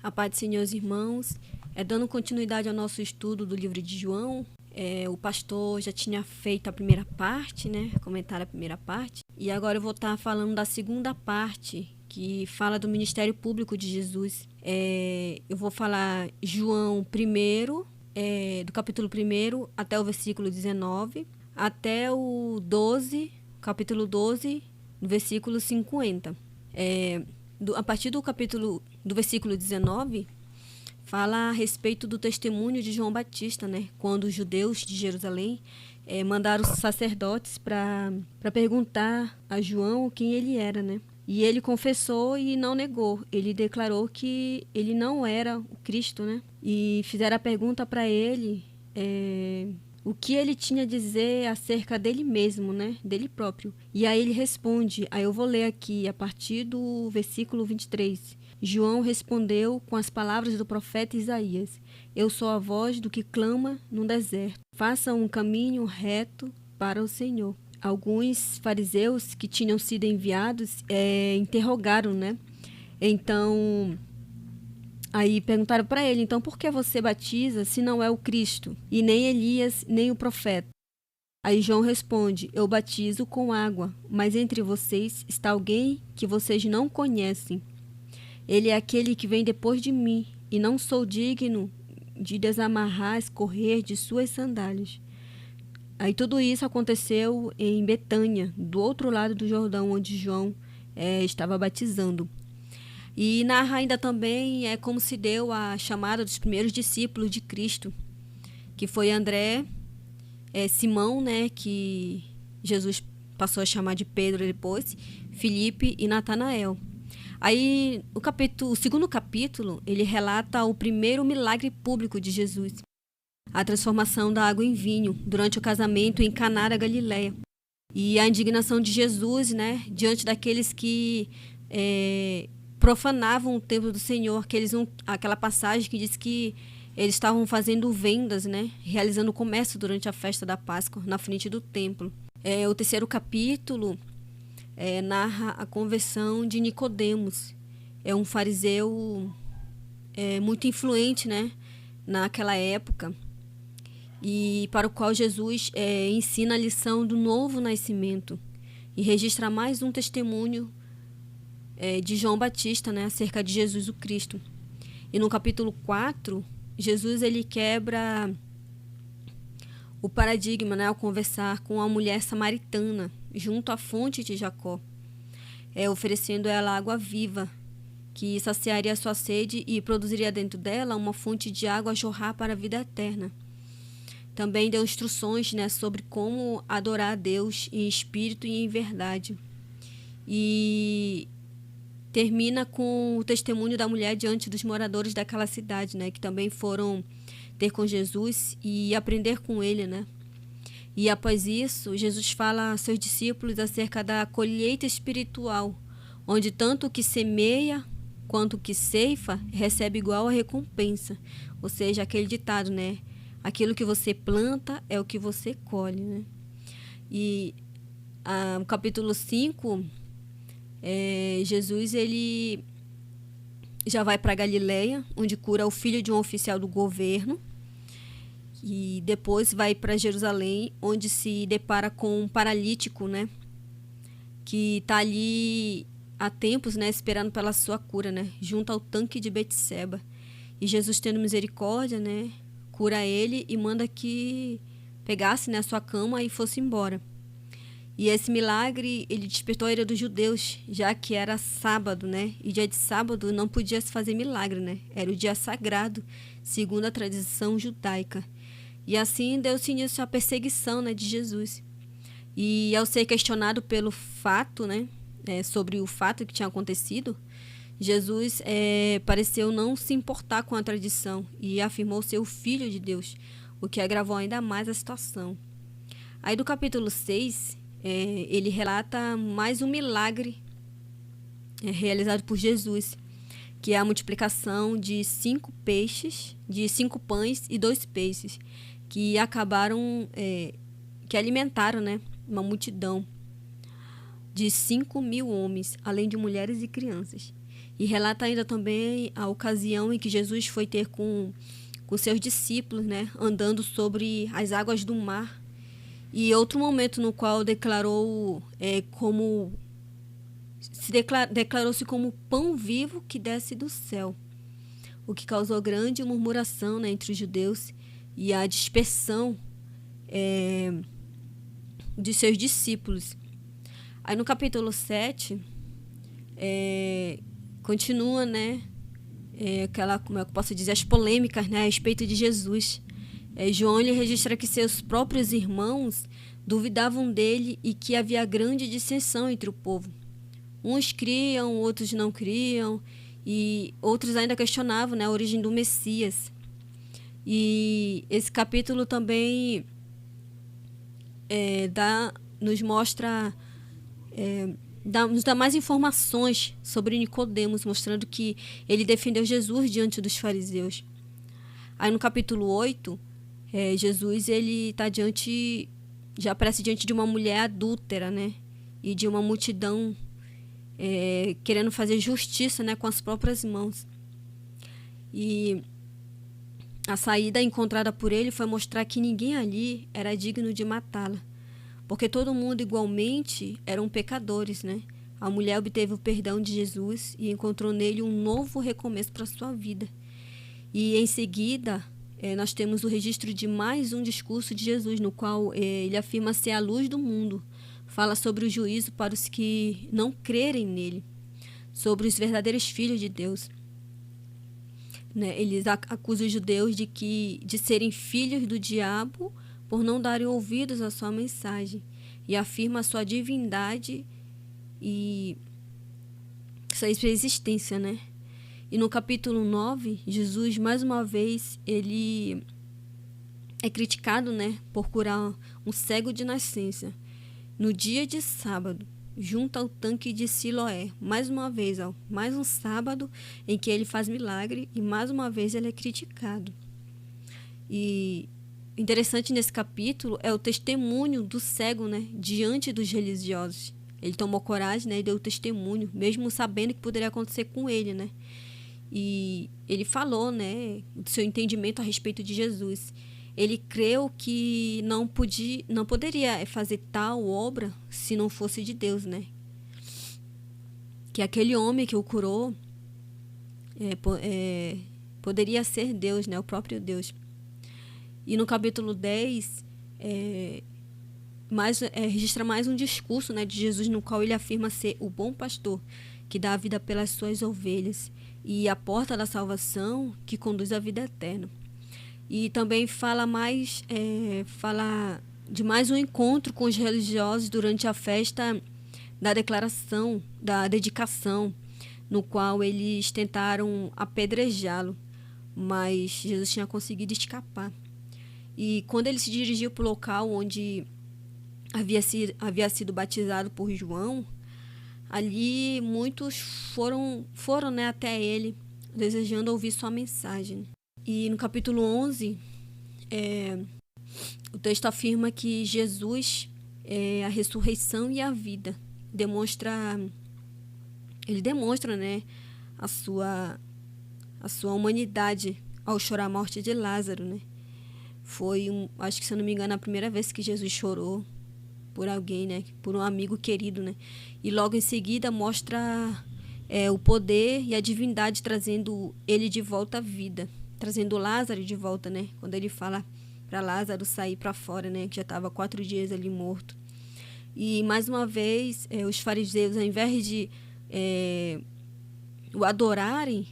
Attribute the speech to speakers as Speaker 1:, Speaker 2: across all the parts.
Speaker 1: A paz do Senhor, irmãos. Dando continuidade ao nosso estudo do livro de João, o pastor já tinha feito a primeira parte, né? Comentar a primeira parte. E agora eu vou estar falando da segunda parte, que fala do ministério público de Jesus. Eu vou falar João 1, do capítulo 1 até o versículo 19, até o 12, capítulo 12, no versículo 50. A partir do versículo 19, fala a respeito do testemunho de João Batista, né? Quando os judeus de Jerusalém mandaram os sacerdotes para perguntar a João quem ele era, né? E ele confessou e não negou. Ele declarou que ele não era o Cristo, né? E fizeram a pergunta para ele o que ele tinha a dizer acerca dele mesmo, né? Dele próprio. E aí ele responde, aí eu vou ler aqui a partir do versículo 23. João respondeu com as palavras do profeta Isaías: Eu sou a voz do que clama no deserto. Faça um caminho reto para o Senhor. Alguns fariseus que tinham sido enviados interrogaram, né? Então, aí perguntaram para ele, então por que você batiza se não é o Cristo, e nem Elias, nem o profeta? Aí João responde, eu batizo com água, mas entre vocês está alguém que vocês não conhecem. Ele é aquele que vem depois de mim, e não sou digno de desamarrar as correias de suas sandálias. Aí tudo isso aconteceu em Betânia, do outro lado do Jordão, onde João estava batizando. E narra ainda também como se deu a chamada dos primeiros discípulos de Cristo, que foi André, Simão, né, que Jesus passou a chamar de Pedro depois, Filipe e Natanael. Aí o segundo capítulo, ele relata o primeiro milagre público de Jesus, a transformação da água em vinho durante o casamento em Caná da Galileia. E a indignação de Jesus, né, diante daqueles que profanavam o templo do Senhor, aquela passagem que diz que eles estavam fazendo vendas, né, realizando comércio durante a festa da Páscoa na frente do templo. O terceiro capítulo narra a conversão de Nicodemos. É um fariseu muito influente, né, naquela época, e para o qual Jesus ensina a lição do novo nascimento e registra mais um testemunho de João Batista, né, acerca de Jesus o Cristo. E no capítulo 4, Jesus ele quebra o paradigma, né, ao conversar com a mulher samaritana junto à fonte de Jacó, oferecendo a ela água viva, que saciaria a sua sede e produziria dentro dela uma fonte de água a jorrar para a vida eterna. Também deu instruções, né, sobre como adorar a Deus em espírito e em verdade. E termina com o testemunho da mulher diante dos moradores daquela cidade, né, que também foram ter com Jesus e aprender com ele, né? E após isso, Jesus fala a seus discípulos acerca da colheita espiritual, onde tanto o que semeia quanto o que ceifa recebe igual a recompensa. Ou seja, aquele ditado, né? Aquilo que você planta é o que você colhe, né? E no capítulo 5, Jesus ele já vai para Galileia, onde cura o filho de um oficial do governo. E depois vai para Jerusalém, onde se depara com um paralítico, né? Que está ali há tempos, né? Esperando pela sua cura, né? Junto ao tanque de Betseba. E Jesus, tendo misericórdia, né? Cura ele e manda que pegasse, né, a sua cama e fosse embora. E esse milagre, ele despertou a ira dos judeus, já que era sábado, né? E dia de sábado não podia se fazer milagre, né? Era o dia sagrado, segundo a tradição judaica. E assim deu-se início à perseguição, né, de Jesus. E ao ser questionado pelo fato, né, sobre o fato que tinha acontecido, Jesus pareceu não se importar com a tradição e afirmou ser o Filho de Deus, o que agravou ainda mais a situação. Aí do capítulo 6, ele relata mais um milagre realizado por Jesus, que é a multiplicação de 5 pães e 2 peixes, que que alimentaram, né, uma multidão de 5.000 homens, além de mulheres e crianças. E relata ainda também a ocasião em que Jesus foi ter com seus discípulos, né, andando sobre as águas do mar. E outro momento no qual declarou-se como pão vivo que desce do céu, o que causou grande murmuração, né, entre os judeus e a dispersão de seus discípulos. Aí no capítulo 7, continua, né, como é que eu posso dizer, as polêmicas, né, a respeito de Jesus. João ele registra que seus próprios irmãos duvidavam dele e que havia grande dissensão entre o povo. Uns criam, outros não criam, e outros ainda questionavam, né, a origem do Messias. E esse capítulo também nos mostra, nos dá mais informações sobre Nicodemos, mostrando que ele defendeu Jesus diante dos fariseus. Aí no capítulo 8, Jesus ele já aparece diante de uma mulher adúltera, né, e de uma multidão querendo fazer justiça, né, com as próprias mãos. E a saída encontrada por ele foi mostrar que ninguém ali era digno de matá-la, porque todo mundo igualmente eram pecadores, né? A mulher obteve o perdão de Jesus e encontrou nele um novo recomeço para sua vida. E em seguida, nós temos o registro de mais um discurso de Jesus, no qual ele afirma ser a luz do mundo. Fala sobre o juízo para os que não crerem nele, sobre os verdadeiros filhos de Deus. Né? Eles acusam os judeus de serem filhos do diabo por não darem ouvidos à sua mensagem, e afirma a sua divindade e sua existência, né? E no capítulo 9, Jesus, mais uma vez, ele é criticado, né, por curar um cego de nascença no dia de sábado, junto ao tanque de Siloé. Mais uma vez, mais um sábado em que ele faz milagre, e mais uma vez ele é criticado. E interessante nesse capítulo é o testemunho do cego, né, diante dos religiosos. Ele tomou coragem, né, e deu testemunho, mesmo sabendo que poderia acontecer com ele, né? E ele falou, né, do seu entendimento a respeito de Jesus. Ele creu que não poderia fazer tal obra se não fosse de Deus, né? Que aquele homem que o curou poderia ser Deus, né? O próprio Deus. E no capítulo 10, registra mais um discurso, né, de Jesus, no qual ele afirma ser o bom pastor, que dá a vida pelas suas ovelhas, e a porta da salvação, que conduz à vida eterna. E também fala de mais um encontro com os religiosos durante a festa da declaração, da dedicação, no qual eles tentaram apedrejá-lo, mas Jesus tinha conseguido escapar. E quando ele se dirigiu para o local onde havia sido batizado por João, ali muitos foram, né, até ele, desejando ouvir sua mensagem. E no capítulo 11, o texto afirma que Jesus é a ressurreição e a vida. Ele demonstra, né, a sua humanidade ao chorar a morte de Lázaro, né? Foi, acho que, se eu não me engano, a primeira vez que Jesus chorou por alguém, né, por um amigo querido, né? E logo em seguida mostra o poder e a divindade trazendo ele de volta à vida, trazendo Lázaro de volta, né? Quando ele fala para Lázaro sair para fora, né, que já estava 4 dias ali morto. E mais uma vez, os fariseus, ao invés de o adorarem,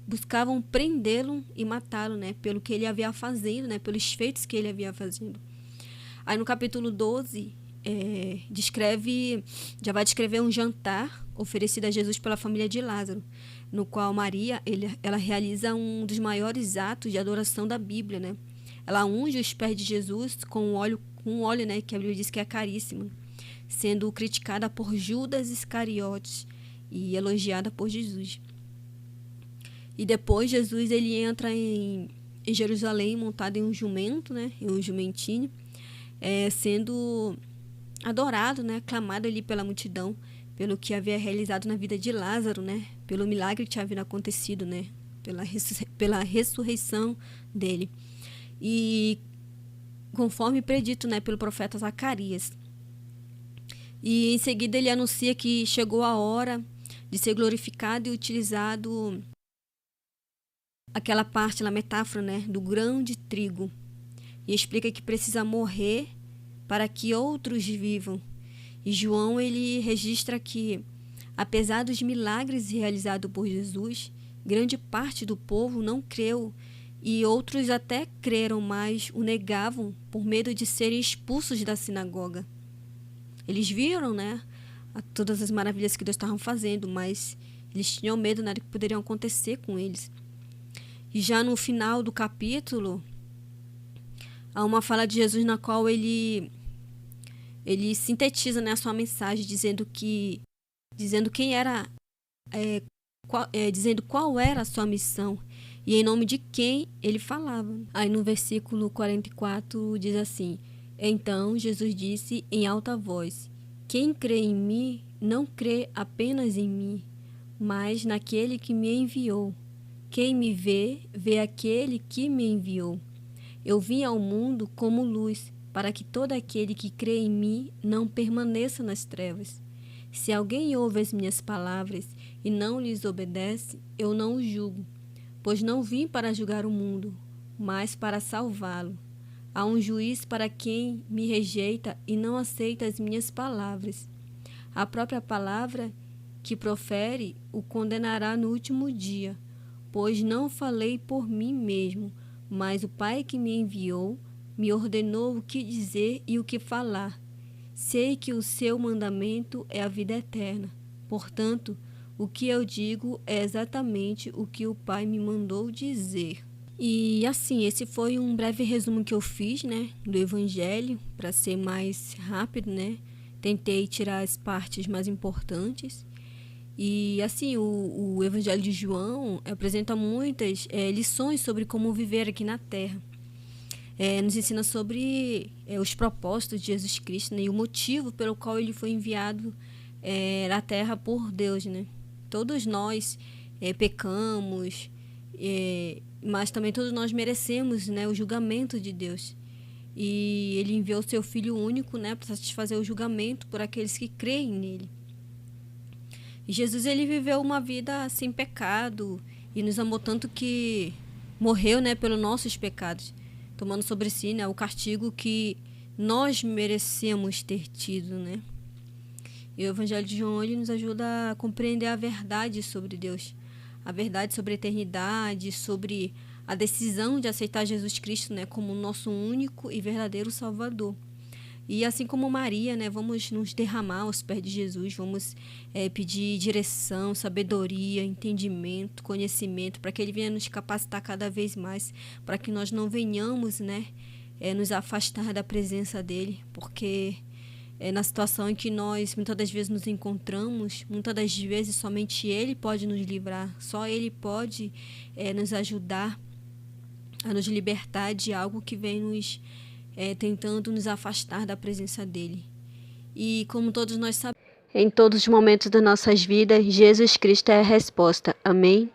Speaker 1: buscavam prendê-lo e matá-lo, né, pelo que ele havia fazendo, né, pelos feitos que ele havia fazendo. Aí no capítulo 12, já vai descrever um jantar oferecido a Jesus pela família de Lázaro, no qual Maria, ela realiza um dos maiores atos de adoração da Bíblia, né? Ela unge os pés de Jesus com um óleo, né, que a Bíblia diz que é caríssimo, sendo criticada por Judas Iscariotes e elogiada por Jesus. E depois Jesus ele entra em Jerusalém montado em um jumento, né, em um jumentinho, sendo adorado, né, aclamado ali pela multidão, pelo que havia realizado na vida de Lázaro, né? Pelo milagre que tinha vindo acontecido, né? Pela ressurreição dele. E conforme predito, né, pelo profeta Zacarias. E em seguida ele anuncia que chegou a hora de ser glorificado e utilizado aquela parte, a metáfora, né, do grão de trigo. E explica que precisa morrer para que outros vivam. E João, ele registra que, apesar dos milagres realizados por Jesus, grande parte do povo não creu e outros até creram, mas o negavam por medo de serem expulsos da sinagoga. Eles viram, né, todas as maravilhas que Deus estava fazendo, mas eles tinham medo, né, do que poderia acontecer com eles. E já no final do capítulo, há uma fala de Jesus na qual ele sintetiza, né, a sua mensagem, dizendo quem era, dizendo qual era a sua missão e em nome de quem ele falava. Aí no versículo 44 diz assim: Então Jesus disse em alta voz: Quem crê em mim não crê apenas em mim, mas naquele que me enviou. Quem me vê, vê aquele que me enviou. Eu vim ao mundo como luz, para que todo aquele que crê em mim não permaneça nas trevas. Se alguém ouve as minhas palavras e não lhes obedece, eu não o julgo, pois não vim para julgar o mundo, mas para salvá-lo. Há um juiz para quem me rejeita e não aceita as minhas palavras. A própria palavra que profere o condenará no último dia, pois não falei por mim mesmo, mas o Pai que me enviou me ordenou o que dizer e o que falar. Sei que o seu mandamento é a vida eterna. Portanto, o que eu digo é exatamente o que o Pai me mandou dizer. E assim, esse foi um breve resumo que eu fiz, né, do Evangelho, para ser mais rápido, né? Tentei tirar as partes mais importantes. E assim, o Evangelho de João apresenta muitas lições sobre como viver aqui na Terra. Nos ensina sobre os propósitos de Jesus Cristo, né, e o motivo pelo qual ele foi enviado à Terra por Deus, né? Todos nós pecamos, mas também todos nós merecemos, né, o julgamento de Deus. E ele enviou seu Filho único, né, para satisfazer o julgamento por aqueles que creem nele. E Jesus, ele viveu uma vida sem pecado e nos amou tanto que morreu, né, pelos nossos pecados, tomando sobre si, né, o castigo que nós merecemos ter tido, né? E o Evangelho de João, ele nos ajuda a compreender a verdade sobre Deus, a verdade sobre a eternidade, sobre a decisão de aceitar Jesus Cristo, né, como nosso único e verdadeiro Salvador. E assim como Maria, né, vamos nos derramar aos pés de Jesus, vamos pedir direção, sabedoria, entendimento, conhecimento, para que Ele venha nos capacitar cada vez mais, para que nós não venhamos, né, nos afastar da presença dEle, porque na situação em que nós muitas das vezes nos encontramos, muitas das vezes somente Ele pode nos livrar, só Ele pode nos ajudar a nos libertar de algo que vem nos tentando nos afastar da presença dEle. E como todos nós sabemos, em todos os momentos das nossas vidas, Jesus Cristo é a resposta. Amém?